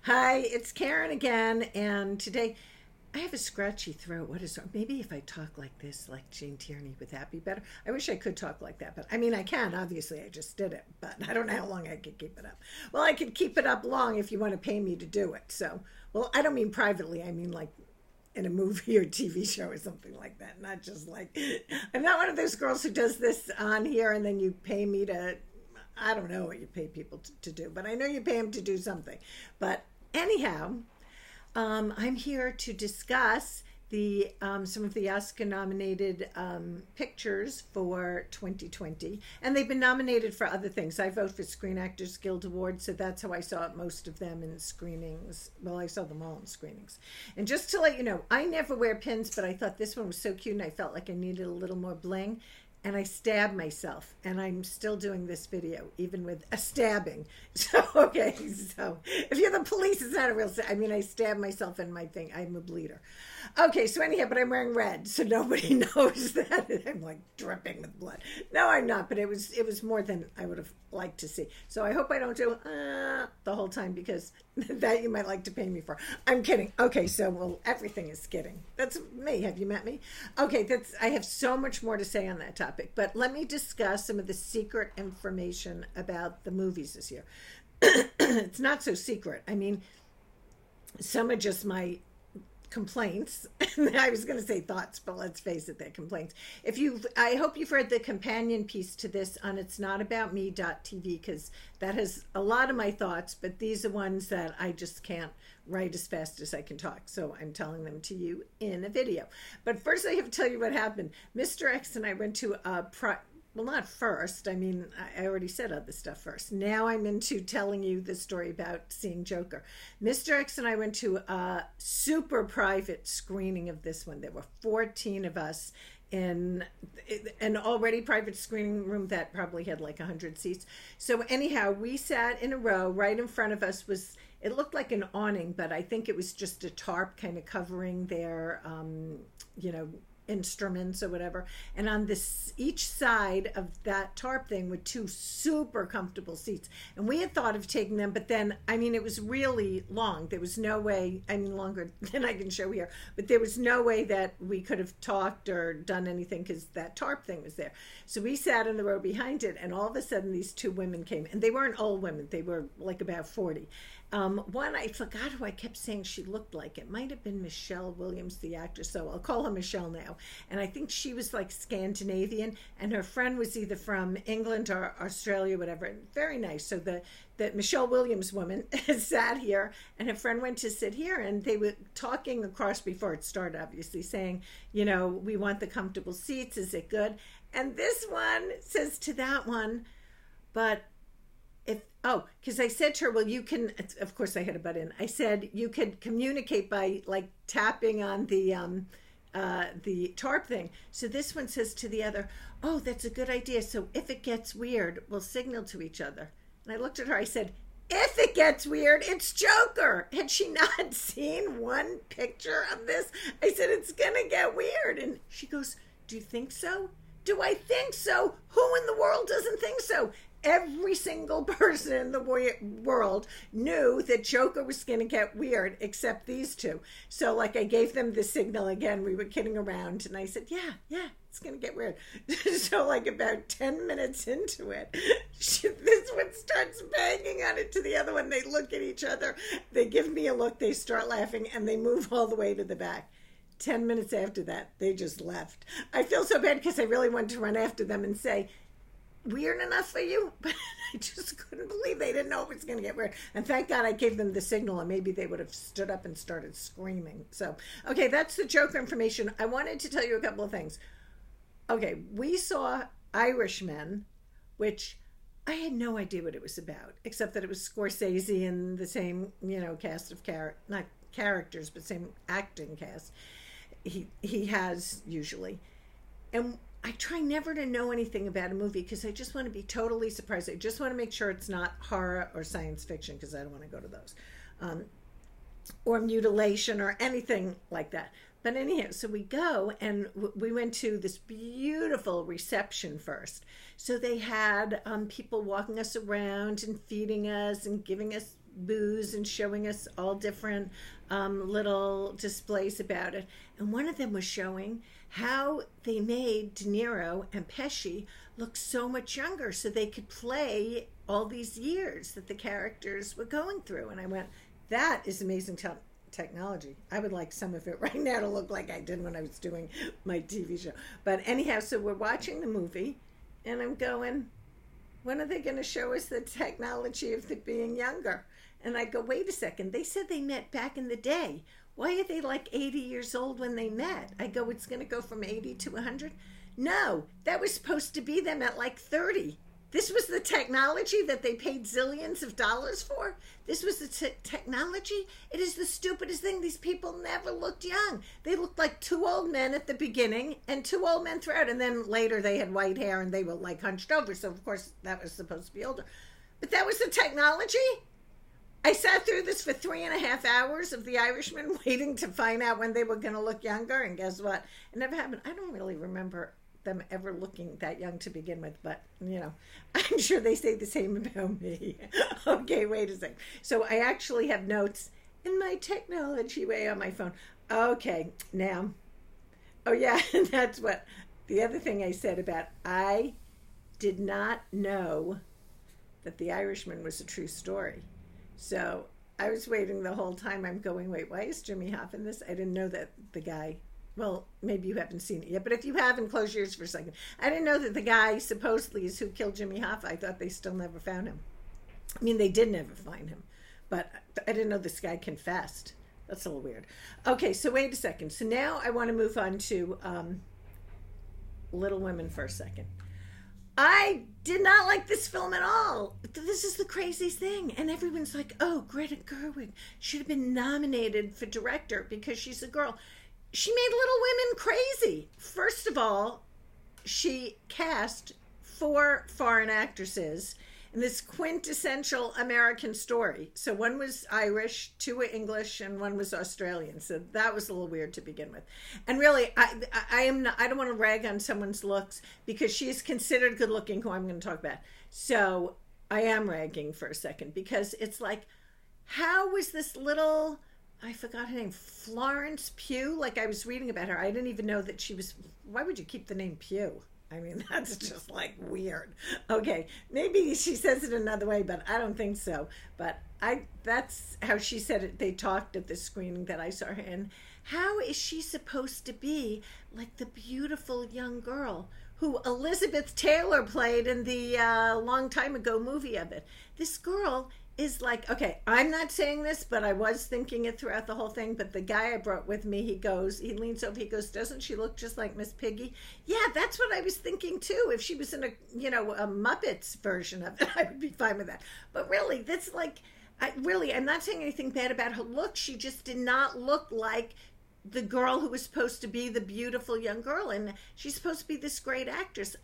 Hi, it's Karen again, and today I have a scratchy throat. What is it? Maybe if I talk like this, like Gene Tierney, would that be better? I wish I could talk like that, but I mean, I can. Obviously, I just did it, but I don't know how long I could keep it up. Well, I could keep it up long if you want to pay me to do it. So, well, I don't mean privately, I mean like in a movie or TV show or something like that. Not just like, I'm not one of those girls who does this on here and then you pay me to, I don't know what you pay people to do, but I know you pay them to do something. But anyhow, I'm here to discuss the some of the Oscar-nominated pictures for 2020, and they've been nominated for other things. I vote for Screen Actors Guild Awards, so that's how I saw most of them in screenings. Well, I saw them all in screenings. And just to let you know, I never wear pins, but I thought this one was so cute, and I felt like I needed a little more bling. And I stabbed myself, and I'm still doing this video, even with a stabbing. So, okay, so if you're the police, it's not a real, I mean, I stabbed myself in my thing. I'm a bleeder. Okay, so anyhow, but I'm wearing red, so nobody knows that I'm like dripping with blood. No, I'm not, but it was more than I would have liked to see. So I hope I don't do the whole time, because that you might like to pay me for. I'm kidding. Okay, so well, everything is kidding. That's me. Have you met me? Okay, I have so much more to say on that topic, but let me discuss some of the secret information about the movies this year. It's not so secret. I mean, some are just my complaints. I was going to say thoughts, but let's face it, they're complaints. I hope you've read the companion piece to this on itsnotaboutme.tv, because that has a lot of my thoughts, but these are ones that I just can't write as fast as I can talk, so I'm telling them to you in a video. But first I have to tell you what happened. Mr. X and I went to well, not first. I mean, I already said other stuff first. Now I'm into telling you the story about seeing Joker. Mr. X and I went to a super private screening of this one. There were 14 of us in an already private screening room that probably had like 100 seats. So anyhow, we sat in a row. Right in front of us was, it looked like an awning, but I think it was just a tarp kind of covering their, instruments or whatever, and on this each side of that tarp thing were two super comfortable seats, and we had thought of taking them, but then I mean it was really long. There was no way, I mean longer than I can show here, but there was no way that we could have talked or done anything because that tarp thing was there. So we sat in the row behind it, and all of a sudden these two women came, and they weren't old women, they were like about 40. One, I forgot who I kept saying she looked like. It might have been Michelle Williams, the actress, so I'll call her Michelle now. And I think she was like Scandinavian, and her friend was either from England or Australia, whatever. Very nice. So the Michelle Williams woman sat here, and her friend went to sit here, and they were talking across before it started, obviously, saying, we want the comfortable seats. Is it good? And this one says to that one, but because I said to her, well, you can, of course I had a butt in. I said, you could communicate by like tapping on the tarp thing. So this one says to the other, oh, that's a good idea. So if it gets weird, we'll signal to each other. And I looked at her, I said, if it gets weird, it's Joker. Had she not seen one picture of this? I said, it's gonna get weird. And she goes, do you think so? Do I think so? Who in the world doesn't think so? Every single person in the world knew that Joker was going to get weird, except these two. So, like, I gave them the signal again. We were kidding around, and I said, yeah, it's going to get weird. So, like, about 10 minutes into it, this one starts banging on it to the other one. They look at each other. They give me a look. They start laughing, and they move all the way to the back. 10 minutes after that, they just left. I feel so bad because I really wanted to run after them and say, weird enough for you? But I just couldn't believe they didn't know it was going to get weird. And thank God I gave them the signal, and maybe they would have stood up and started screaming. So, okay, that's the Joker information. I wanted to tell you a couple of things. Okay, we saw Irishmen, which I had no idea what it was about, except that it was Scorsese and the same, cast of not characters, but same acting cast he has usually. And I try never to know anything about a movie because I just want to be totally surprised. I just want to make sure it's not horror or science fiction because I don't want to go to those. Or mutilation or anything like that. But anyhow, so we go and we went to this beautiful reception first. So they had people walking us around and feeding us and giving us booze and showing us all different little displays about it. And one of them was showing how they made De Niro and Pesci look so much younger so they could play all these years that the characters were going through. And I went, that is amazing technology. I would like some of it right now to look like I did when I was doing my TV show. But anyhow, so we're watching the movie, and I'm going, when are they going to show us the technology of the being younger? And I go, wait a second. They said they met back in the day. Why are they like 80 years old when they met? I go, it's going to go from 80 to 100? No, that was supposed to be them at like 30. This was the technology that they paid zillions of dollars for. This was the technology. It is the stupidest thing. These people never looked young. They looked like two old men at the beginning and two old men throughout. And then later they had white hair and they were like hunched over. So of course that was supposed to be older. But that was the technology. I sat through this for 3.5 hours of The Irishman waiting to find out when they were going to look younger. And guess what? It never happened. I don't really remember them ever looking that young to begin with, but you know, I'm sure they say the same about me. Okay, wait a second. So I actually have notes in my technology way on my phone. Okay, now, oh yeah, and that's what the other thing I said about, I did not know that The Irishman was a true story. So I was waiting the whole time. I'm going, wait, why is Jimmy Hoffa in this? I didn't know that the guy, well, maybe you haven't seen it yet, but if you haven't, close your ears for a second. I didn't know that the guy supposedly is who killed Jimmy Hoffa. I thought they still never found him. I mean, they did never find him, but I didn't know this guy confessed. That's a little weird. Okay, so wait a second. So now I want to move on to Little Women for a second. I did not like this film at all. This is the craziest thing. And everyone's like, oh, Greta Gerwig should have been nominated for director because she's a girl. She made Little Women crazy. First of all, she cast 4 foreign actresses in this quintessential American story. So one was Irish, 2 were English, and 1 was Australian. So that was a little weird to begin with. And really, I don't want to rag on someone's looks because she is considered good looking, who I'm going to talk about. So I am ragging for a second because it's like, how was this little, I forgot her name, Florence Pugh? Like I was reading about her. I didn't even know that she was, why would you keep the name Pugh? I mean, that's just like weird. Okay, maybe she says it another way, but I don't think so. But that's how she said it. They talked at the screening that I saw her in. How is she supposed to be like the beautiful young girl who Elizabeth Taylor played in the long time ago movie of it? This girl is like, okay, I'm not saying this, but I was thinking it throughout the whole thing. But the guy I brought with me, he leans over, he goes, doesn't she look just like Miss Piggy? Yeah, that's what I was thinking too. If she was in a Muppets version of it, I would be fine with that. But really, that's like, I'm not saying anything bad about her look. She just did not look like the girl who was supposed to be the beautiful young girl. And she's supposed to be this great actress.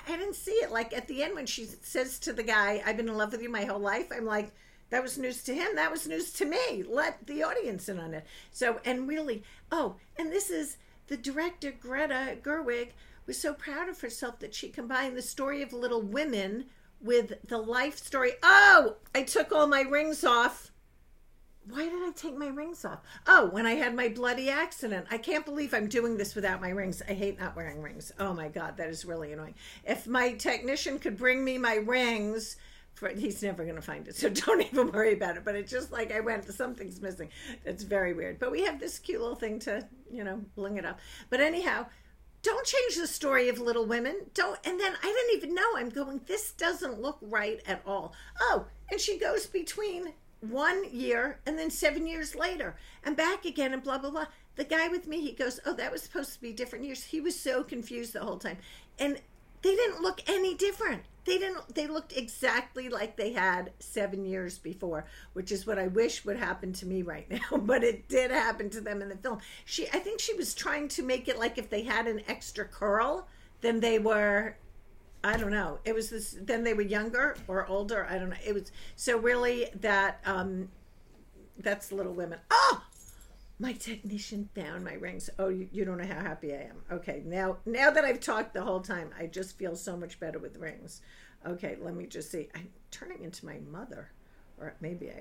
I didn't see it. Like at the end when she says to the guy, I've been in love with you my whole life, I'm like, that was news to him. That was news to me. Let the audience in on it. So, and really, oh, and this is the director, Greta Gerwig, was so proud of herself that she combined the story of Little Women with the life story. Oh, I took all my rings off. Why did I take my rings off? Oh, when I had my bloody accident. I can't believe I'm doing this without my rings. I hate not wearing rings. Oh my God, that is really annoying. If my technician could bring me my rings, he's never going to find it, so don't even worry about it. But it's just like I went, something's missing. It's very weird. But we have this cute little thing to, bling it up. But anyhow, don't change the story of Little Women. Don't. And then I didn't even know. I'm going, this doesn't look right at all. Oh, and she goes between 1 year and then 7 years later and back again and blah, blah, blah. The guy with me, he goes, oh, that was supposed to be different years. He was so confused the whole time. And they didn't look any different. They looked exactly like they had 7 years before, which is what I wish would happen to me right now. But it did happen to them in the film. I think she was trying to make it like if they had an extra curl, then they were, I don't know. It was this, then they were younger or older. I don't know. It was, so really that's Little Women. Oh, my technician found my rings. Oh, you don't know how happy I am. Okay, now that I've talked the whole time, I just feel so much better with rings. Okay, let me just see. I'm turning into my mother. Or maybe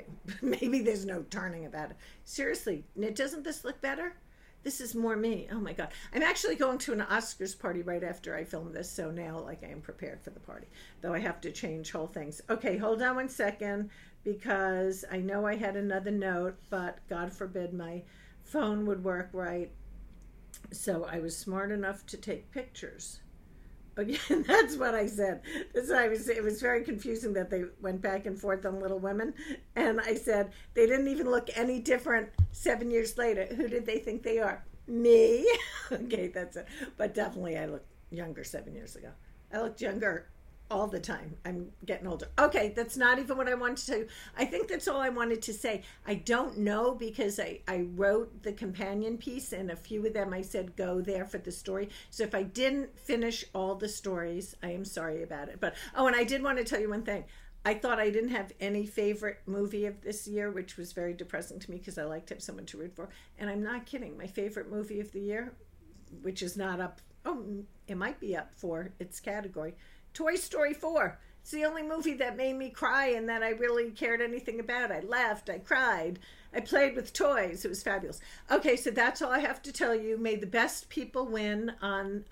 there's no turning about it. Seriously, doesn't this look better? This is more me. Oh my God. I'm actually going to an Oscars party right after I film this, so now like I am prepared for the party. Though I have to change whole things. Okay, hold on 1 second because I know I had another note, but God forbid my phone would work right. So I was smart enough to take pictures. Again, that's what I said. That's what it was very confusing that they went back and forth on Little Women. And I said, they didn't even look any different 7 years later. Who did they think they are? Me. Okay, that's it. But definitely I looked younger 7 years ago. I looked younger all the time. I'm getting older. Okay, that's not even what I wanted to tell you. I think that's all I wanted to say. I don't know because I wrote the companion piece and a few of them I said go there for the story. So if I didn't finish all the stories, I am sorry about it. But and I did want to tell you one thing. I thought I didn't have any favorite movie of this year, which was very depressing to me because I like to have someone to root for. And I'm not kidding. My favorite movie of the year, which is not up, it might be up for its category, Toy Story 4. It's the only movie that made me cry and that I really cared anything about. I laughed, I cried, I played with toys. It was fabulous. Okay, so that's all I have to tell you. May the best people win on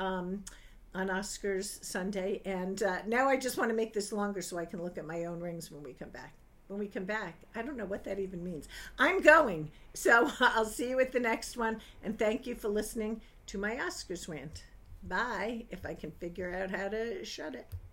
Oscars Sunday. And now I just want to make this longer so I can look at my own rings when we come back. When we come back, I don't know what that even means. I'm going. So I'll see you at the next one. And thank you for listening to my Oscars rant. Bye, if I can figure out how to shut it.